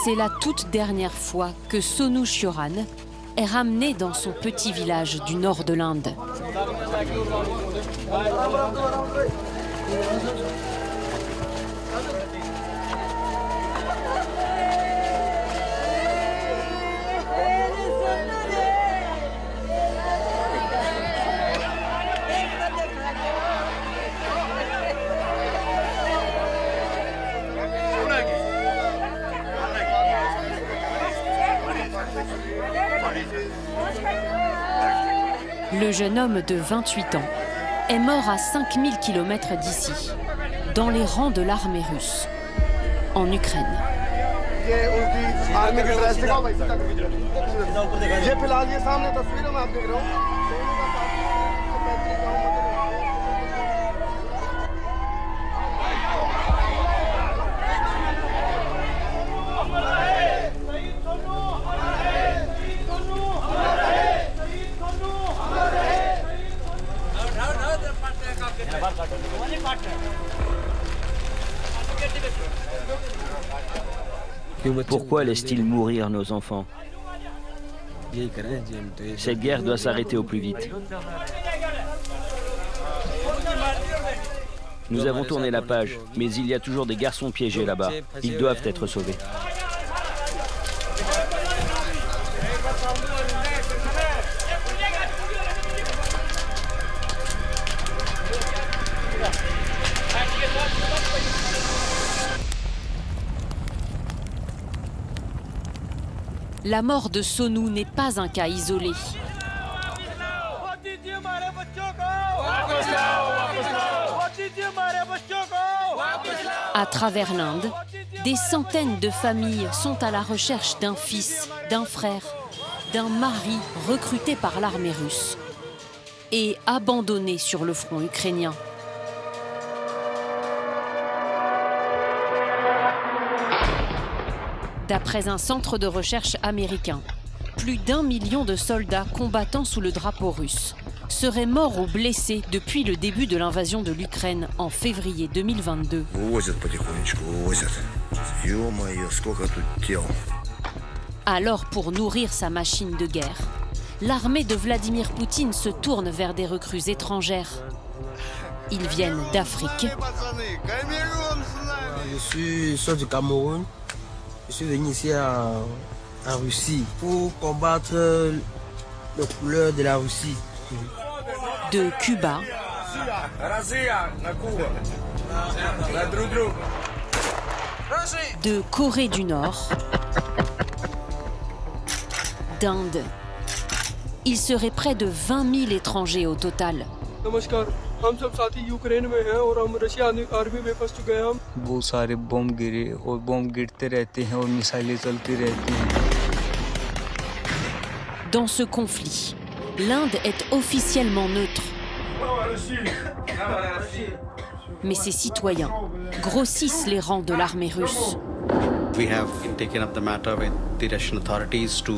C'est la toute dernière fois que Sonu Chioran est ramené dans son petit village du nord de l'Inde. Le jeune homme de 28 ans est mort à 5000 km d'ici, dans les rangs de l'armée russe, en Ukraine. Pourquoi laisse-t-il mourir nos enfants? Cette guerre doit s'arrêter au plus vite. Nous avons tourné la page, mais il y a toujours des garçons piégés là-bas. Ils doivent être sauvés. La mort de Sonu n'est pas un cas isolé. À travers l'Inde, des centaines de familles sont à la recherche d'un fils, d'un frère, d'un mari recruté par l'armée russe et abandonné sur le front ukrainien. D'après un centre de recherche américain, plus d'1 million de soldats combattant sous le drapeau russe seraient morts ou blessés depuis le début de l'invasion de l'Ukraine en février 2022. Alors, pour nourrir sa machine de guerre, l'armée de Vladimir Poutine se tourne vers des recrues étrangères. Ils viennent d'Afrique. Je suis sorti du Cameroun. Je suis venu ici en Russie pour combattre les couleurs de la Russie. De Cuba, de Corée du Nord, d'Inde. Il serait près de 20 000 étrangers au total. बहुत सारे बम गिरे और बम गिरते रहते हैं और मिसाइलें चलती रहती हैं. Dans ce conflit, l'Inde est officiellement neutre. Mais ses citoyens grossissent les rangs de l'armée russe. We have taken up the matter with the Russian authorities to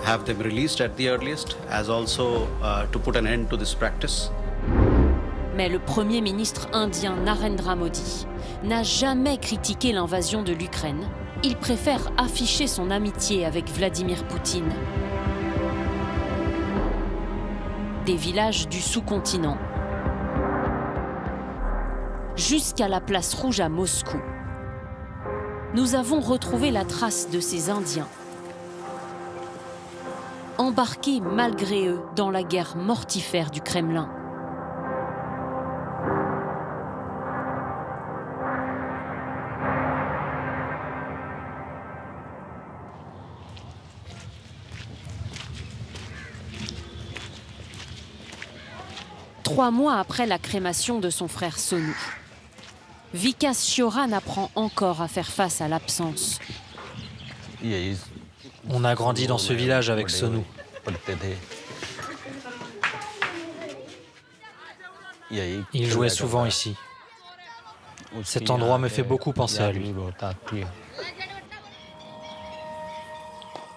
have them released at the earliest, as also to put an end to this practice. Mais le Premier ministre indien Narendra Modi n'a jamais critiqué l'invasion de l'Ukraine. Il préfère afficher son amitié avec Vladimir Poutine. Des villages du sous-continent jusqu'à la place rouge à Moscou, nous avons retrouvé la trace de ces Indiens, embarqués malgré eux dans la guerre mortifère du Kremlin. Trois mois après la crémation de son frère Sonu, Vikas Chioran apprend encore à faire face à l'absence. On a grandi dans ce village avec Sonu. Il jouait souvent ici. Cet endroit me fait beaucoup penser à lui.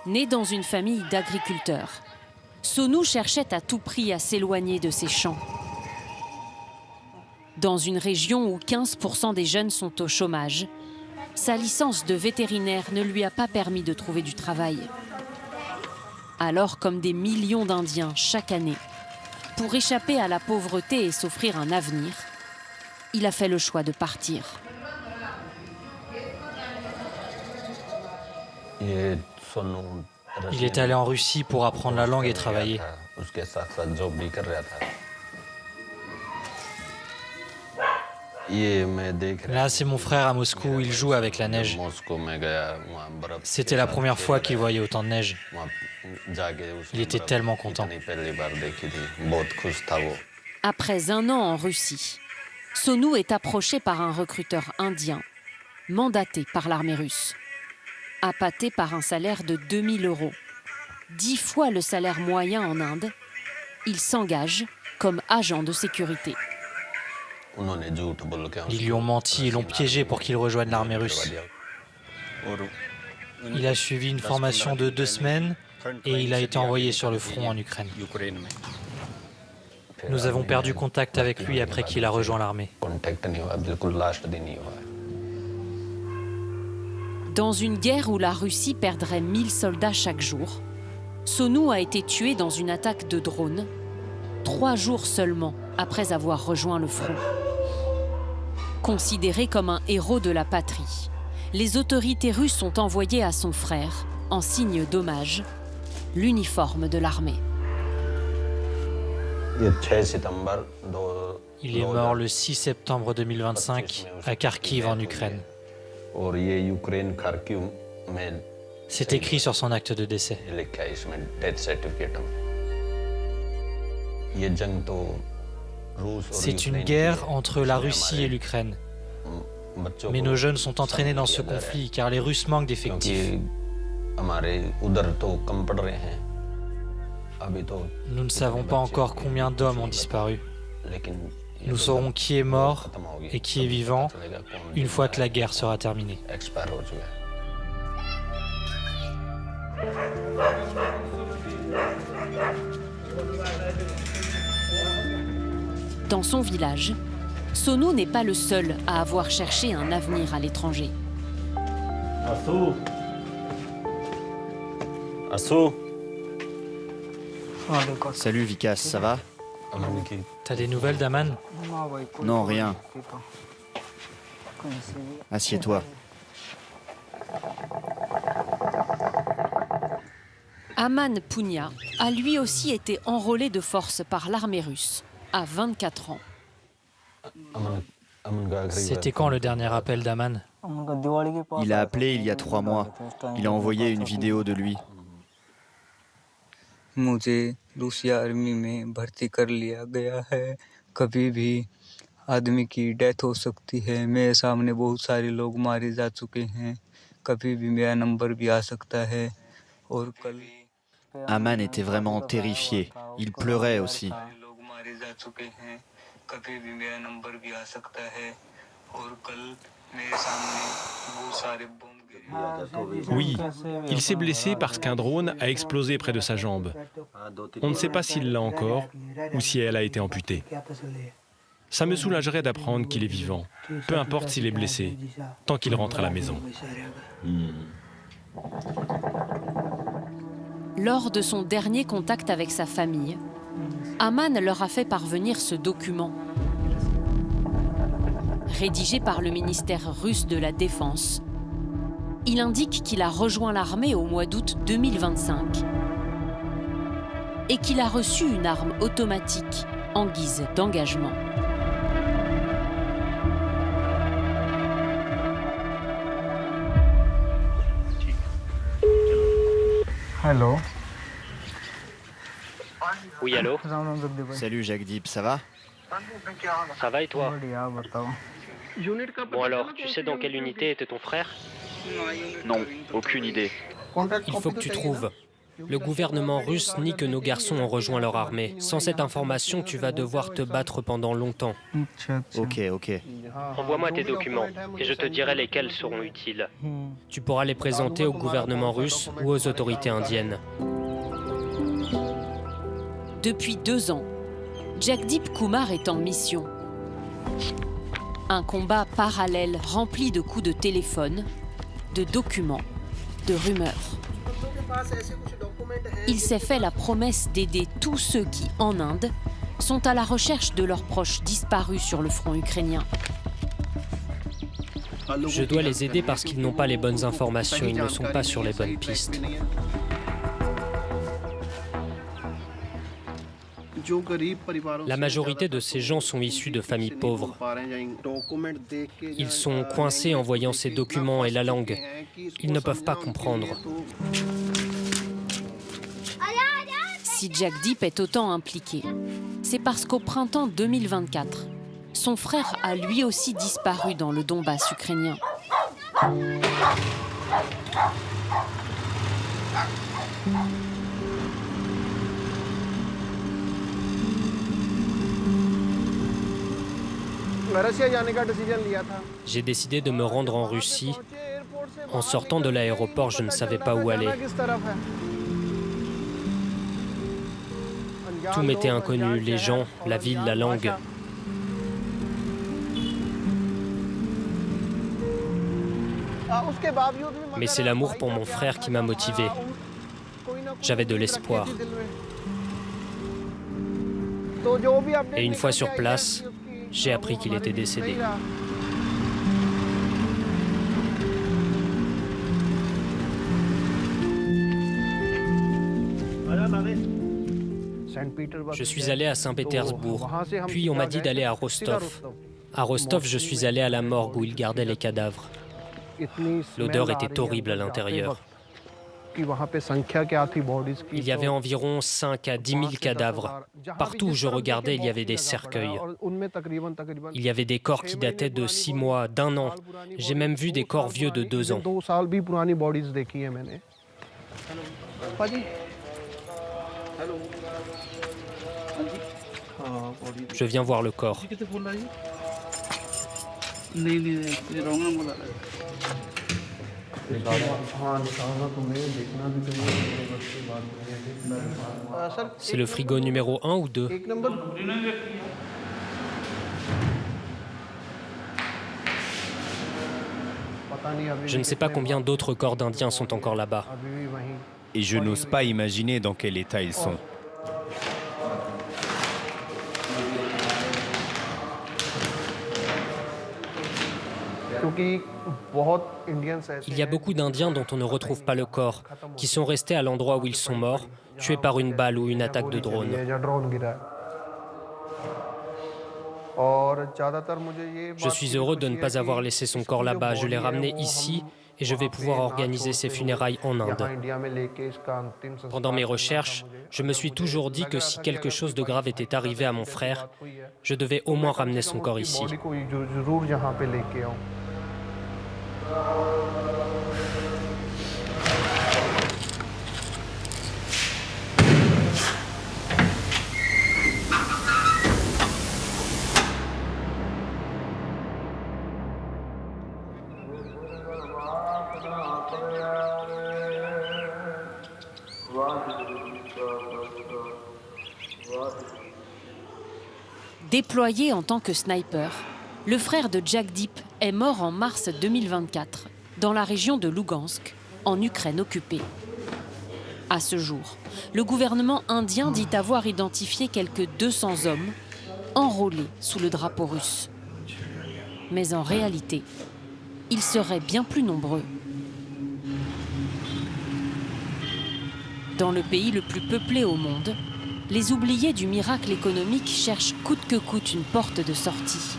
Né dans une famille d'agriculteurs, Sonu cherchait à tout prix à s'éloigner de ses champs. Dans une région où 15% des jeunes sont au chômage, sa licence de vétérinaire ne lui a pas permis de trouver du travail. Alors, comme des millions d'Indiens chaque année, pour échapper à la pauvreté et s'offrir un avenir, il a fait le choix de partir. Il est allé en Russie pour apprendre la langue et travailler. Là, c'est mon frère à Moscou, il joue avec la neige. C'était la première fois qu'il voyait autant de neige. Il était tellement content. Après un an en Russie, Sonu est approché par un recruteur indien, mandaté par l'armée russe. Appâté par un salaire de 2000 €, 10 fois le salaire moyen en Inde, il s'engage comme agent de sécurité. Ils lui ont menti et l'ont piégé pour qu'il rejoigne l'armée russe. Il a suivi une formation de 2 semaines et il a été envoyé sur le front en Ukraine. Nous avons perdu contact avec lui après qu'il a rejoint l'armée. Dans une guerre où la Russie perdrait 1000 soldats chaque jour, Sonu a été tué dans une attaque de drone, 3 jours seulement après avoir rejoint le front. Considéré comme un héros de la patrie, les autorités russes ont envoyé à son frère, en signe d'hommage, l'uniforme de l'armée. Il est mort le 6 septembre 2025 à Kharkiv en Ukraine. C'est écrit sur son acte de décès. C'est une guerre entre la Russie et l'Ukraine. Mais nos jeunes sont entraînés dans ce conflit car les Russes manquent d'effectifs. Nous ne savons pas encore combien d'hommes ont disparu. Nous saurons qui est mort et qui est vivant une fois que la guerre sera terminée. Dans son village, Sonu n'est pas le seul à avoir cherché un avenir à l'étranger. Salut Vikas, ça va? T'as des nouvelles d'Aman? Non, rien. Assieds-toi. Aman Punia a lui aussi été enrôlé de force par l'armée russe à 24 ans. C'était quand le dernier appel d'Aman? Il a appelé il y a 3 mois. Il a envoyé une vidéo de lui. मुझे रूसी आर्मी में भर्ती कर लिया गया है कभी भी आदमी की डेथ हो सकती है मेरे सामने बहुत सारे लोग मारे जा चुके हैं कभी भी मेरा नंबर भी आ सकता है और कल Aman était vraiment terrifié. Il pleurait aussi. लोग मारे जा चुके हैं कभी भी मेरा नंबर भी आ सकता है और कल मेरे सामने बहुत सारे बम Oui, il s'est blessé parce qu'un drone a explosé près de sa jambe. On ne sait pas s'il l'a encore ou si elle a été amputée. Ça me soulagerait d'apprendre qu'il est vivant, peu importe s'il est blessé, tant qu'il rentre à la maison. Lors de son dernier contact avec sa famille, Aman leur a fait parvenir ce document. Rédigé par le ministère russe de la Défense, il indique qu'il a rejoint l'armée au mois d'août 2025 et qu'il a reçu une arme automatique en guise d'engagement. Hello. Oui, allô? Salut Jagdeep, ça va? Ça va et toi? Bon alors, tu sais dans quelle unité était ton frère? Non, aucune idée. Il faut que tu trouves. Le gouvernement russe nie que nos garçons ont rejoint leur armée. Sans cette information, tu vas devoir te battre pendant longtemps. Ok. Envoie-moi tes documents et je te dirai lesquels seront utiles. Tu pourras les présenter au gouvernement russe ou aux autorités indiennes. Depuis 2 ans, Jagdeep Kumar est en mission. Un combat parallèle rempli de coups de téléphone, de documents, de rumeurs. Il s'est fait la promesse d'aider tous ceux qui, en Inde, sont à la recherche de leurs proches disparus sur le front ukrainien. Je dois les aider parce qu'ils n'ont pas les bonnes informations, ils ne sont pas sur les bonnes pistes. La majorité de ces gens sont issus de familles pauvres. Ils sont coincés en voyant ces documents et la langue. Ils ne peuvent pas comprendre. Si Jagdeep est autant impliqué, c'est parce qu'au printemps 2024, son frère a lui aussi disparu dans le Donbass ukrainien. J'ai décidé de me rendre en Russie. En sortant de l'aéroport, je ne savais pas où aller. Tout m'était inconnu, les gens, la ville, la langue. Mais c'est l'amour pour mon frère qui m'a motivé. J'avais de l'espoir. Et une fois sur place, j'ai appris qu'il était décédé. Je suis allé à Saint-Pétersbourg, puis on m'a dit d'aller à Rostov. À Rostov, je suis allé à la morgue où ils gardaient les cadavres. L'odeur était horrible à l'intérieur. Il y avait environ 5 à 10 000 cadavres. Partout où je regardais, il y avait des cercueils. Il y avait des corps qui dataient de 6 mois, d'1 an. J'ai même vu des corps vieux de 2 ans. Je viens voir le corps. C'est le frigo numéro 1 ou 2? Je ne sais pas combien d'autres corps d'Indiens sont encore là-bas. Et je n'ose pas imaginer dans quel état ils sont. Il y a beaucoup d'Indiens dont on ne retrouve pas le corps, qui sont restés à l'endroit où ils sont morts, tués par une balle ou une attaque de drone. Je suis heureux de ne pas avoir laissé son corps là-bas. Je l'ai ramené ici et je vais pouvoir organiser ses funérailles en Inde. Pendant mes recherches, je me suis toujours dit que si quelque chose de grave était arrivé à mon frère, je devais au moins ramener son corps ici. Déployé en tant que sniper, le frère de Jagdeep est mort en mars 2024 dans la région de Lougansk, en Ukraine occupée. À ce jour, le gouvernement indien dit avoir identifié quelques 200 hommes enrôlés sous le drapeau russe. Mais en réalité, ils seraient bien plus nombreux. Dans le pays le plus peuplé au monde, les oubliés du miracle économique cherchent coûte que coûte une porte de sortie.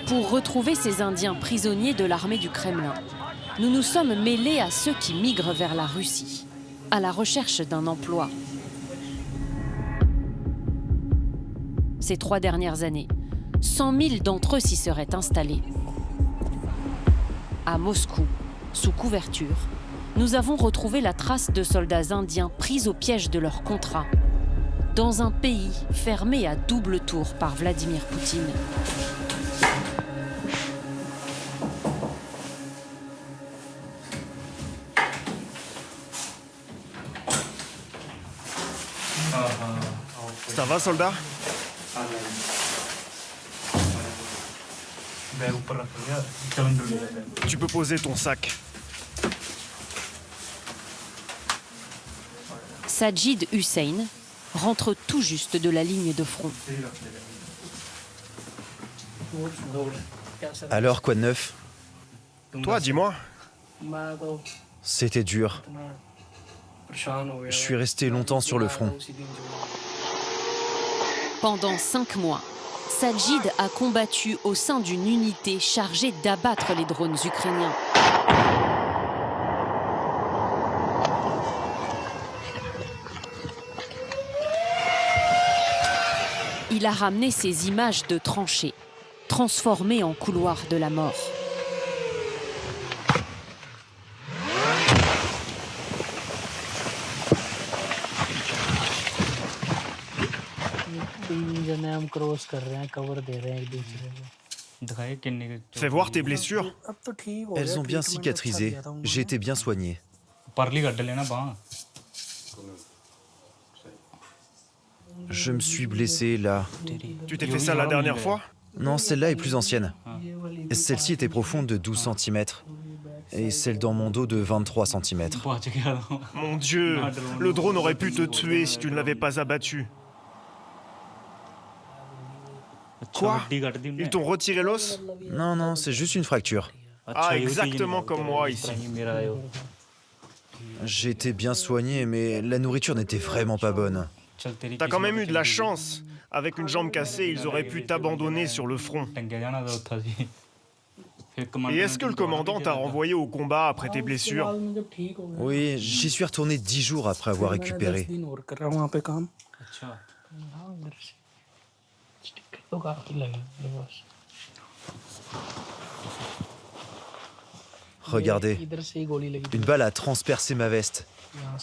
Pour retrouver ces Indiens prisonniers de l'armée du Kremlin, nous nous sommes mêlés à ceux qui migrent vers la Russie, à la recherche d'un emploi. Ces 3 dernières années, 100 000 d'entre eux s'y seraient installés. À Moscou, sous couverture, nous avons retrouvé la trace de soldats indiens pris au piège de leur contrat, dans un pays fermé à double tour par Vladimir Poutine. Ça va, soldat? Tu peux poser ton sac. Sajid Hussein rentre tout juste de la ligne de front. Alors, quoi de neuf? Toi, dis-moi. C'était dur. Je suis resté longtemps sur le front. Pendant 5 mois, Sajid a combattu au sein d'une unité chargée d'abattre les drones ukrainiens. Il a ramené ces images de tranchées, transformées en couloirs de la mort. Fais voir tes blessures. Elles ont bien cicatrisé. J'ai été bien soigné. Je me suis blessé là. Tu t'es fait ça la dernière fois? Non, celle-là est plus ancienne. Celle-ci était profonde de 12 cm. Et celle dans mon dos de 23 cm. Mon Dieu, le drone aurait pu te tuer si tu ne l'avais pas abattu. Quoi? Ils t'ont retiré l'os? Non, non, c'est juste une fracture. Ah, exactement comme moi ici. J'ai été bien soigné, mais la nourriture n'était vraiment pas bonne. T'as quand même eu de la chance. Avec une jambe cassée, ils auraient pu t'abandonner sur le front. Et est-ce que le commandant t'a renvoyé au combat après tes blessures? Oui, j'y suis retourné 10 jours après avoir récupéré. Regardez, une balle a transpercé ma veste.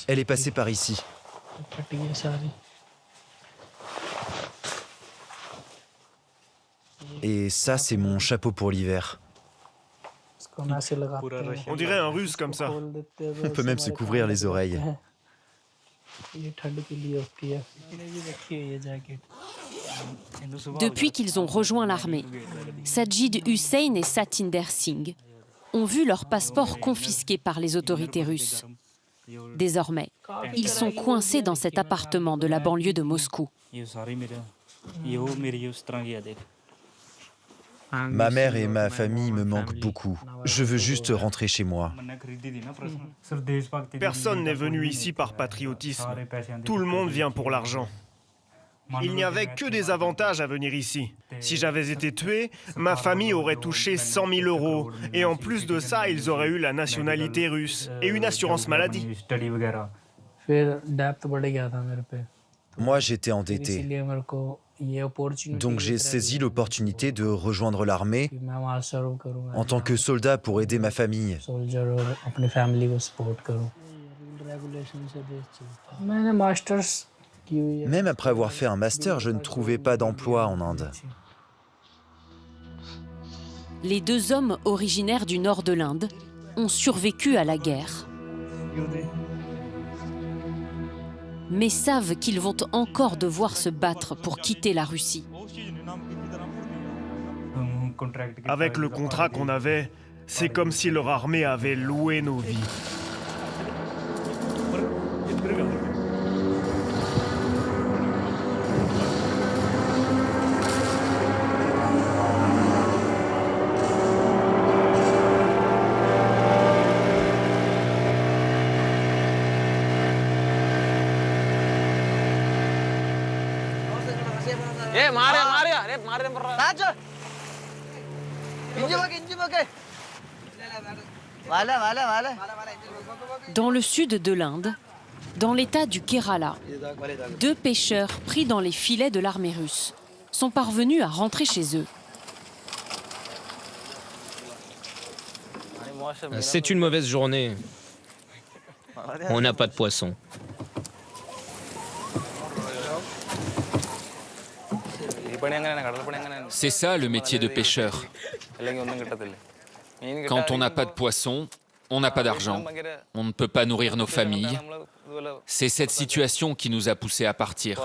Elle est passée par ici. Et ça, c'est mon chapeau pour l'hiver. On dirait un russe comme ça. On peut même se couvrir les oreilles. Depuis qu'ils ont rejoint l'armée, Sajid Hussein et Satinder Singh ont vu leurs passeports confisqués par les autorités russes. Désormais, ils sont coincés dans cet appartement de la banlieue de Moscou. Ma mère et ma famille me manquent beaucoup. Je veux juste rentrer chez moi. Personne n'est venu ici par patriotisme. Tout le monde vient pour l'argent. Il n'y avait que des avantages à venir ici. Si j'avais été tué, ma famille aurait touché 100 000 euros. Et en plus de ça, ils auraient eu la nationalité russe et une assurance maladie. Moi, j'étais endetté. Donc j'ai saisi l'opportunité de rejoindre l'armée en tant que soldat pour aider ma famille. Même après avoir fait un master, je ne trouvais pas d'emploi en Inde. Les 2 hommes originaires du nord de l'Inde ont survécu à la guerre. Mais savent qu'ils vont encore devoir se battre pour quitter la Russie. Avec le contrat qu'on avait, c'est comme si leur armée avait loué nos vies. Dans le sud de l'Inde, dans l'état du Kerala, 2 pêcheurs pris dans les filets de l'armée russe sont parvenus à rentrer chez eux. C'est une mauvaise journée. On n'a pas de poisson. C'est ça le métier de pêcheur. Quand on n'a pas de poisson, on n'a pas d'argent, on ne peut pas nourrir nos familles. C'est cette situation qui nous a poussés à partir.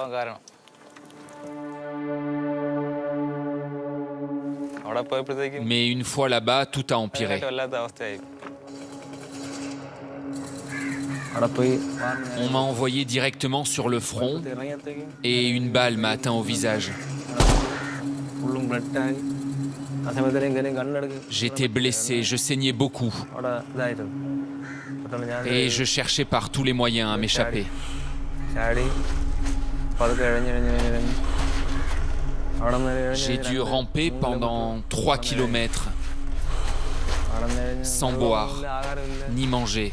Mais une fois là-bas, tout a empiré. On m'a envoyé directement sur le front et une balle m'a atteint au visage. J'étais blessé, je saignais beaucoup. Et je cherchais par tous les moyens à m'échapper. J'ai dû ramper pendant 3 kilomètres, sans boire, ni manger.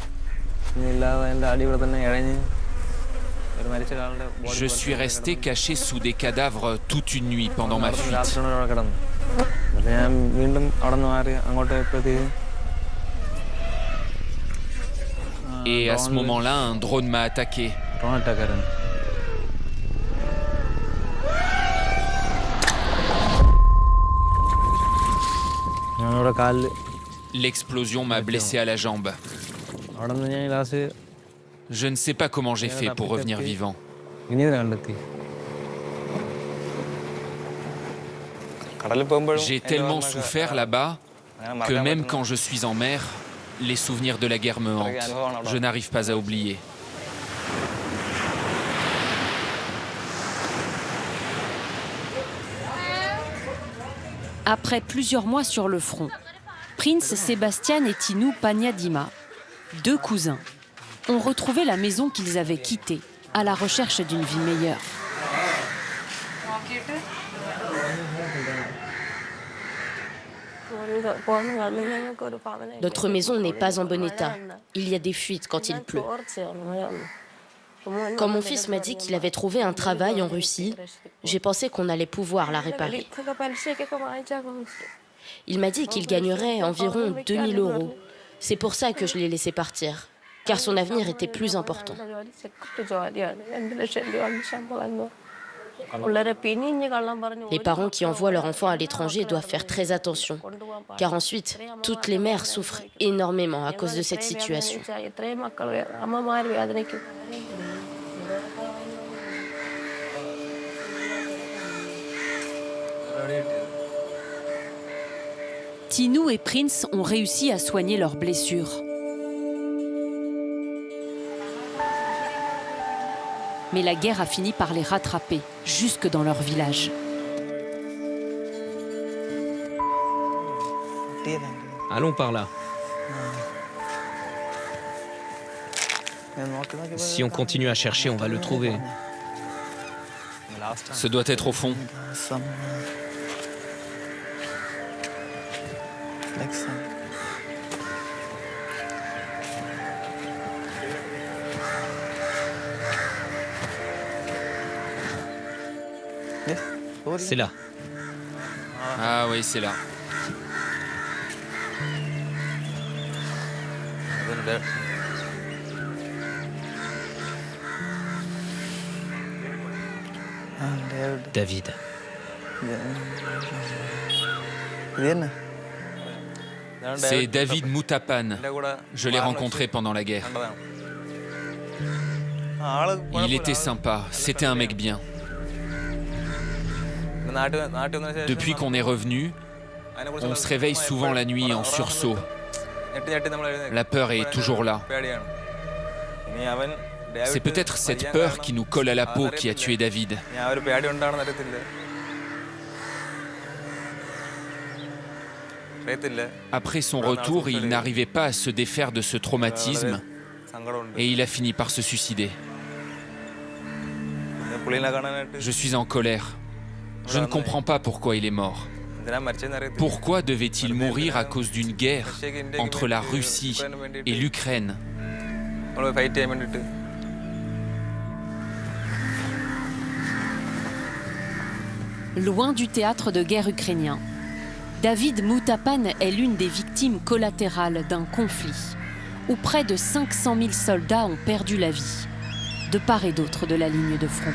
Je suis resté caché sous des cadavres toute une nuit pendant ma fuite. Et à ce moment-là, un drone m'a attaqué. L'explosion m'a blessé à la jambe. Je ne sais pas comment j'ai fait pour revenir vivant. J'ai tellement souffert là-bas que même quand je suis en mer, les souvenirs de la guerre me hantent. Je n'arrive pas à oublier. Après plusieurs mois sur le front, Prince Sebastian et Tinu Paniadima, 2 cousins, ont retrouvé la maison qu'ils avaient quittée à la recherche d'une vie meilleure. Notre maison n'est pas en bon état. Il y a des fuites quand il pleut. Quand mon fils m'a dit qu'il avait trouvé un travail en Russie, j'ai pensé qu'on allait pouvoir la réparer. Il m'a dit qu'il gagnerait environ 2000 €. C'est pour ça que je l'ai laissé partir, car son avenir était plus important. Les parents qui envoient leur enfant à l'étranger doivent faire très attention, car ensuite, toutes les mères souffrent énormément à cause de cette situation. Tinu et Prince ont réussi à soigner leurs blessures. Mais la guerre a fini par les rattraper, jusque dans leur village. Allons par là. Si on continue à chercher, on va le trouver. Ce doit être au fond. C'est là. Ah oui, c'est là. David. C'est David Moutapan. Je l'ai rencontré pendant la guerre. Il était sympa, c'était un mec bien. Depuis qu'on est revenu, on se réveille souvent la nuit en sursaut. La peur est toujours là. C'est peut-être cette peur qui nous colle à la peau qui a tué David. Après son retour, il n'arrivait pas à se défaire de ce traumatisme et il a fini par se suicider. Je suis en colère. Je ne comprends pas pourquoi il est mort. Pourquoi devait-il mourir à cause d'une guerre entre la Russie et l'Ukraine ? Loin du théâtre de guerre ukrainien, David Moutapan est l'une des victimes collatérales d'un conflit où près de 500 000 soldats ont perdu la vie, de part et d'autre de la ligne de front.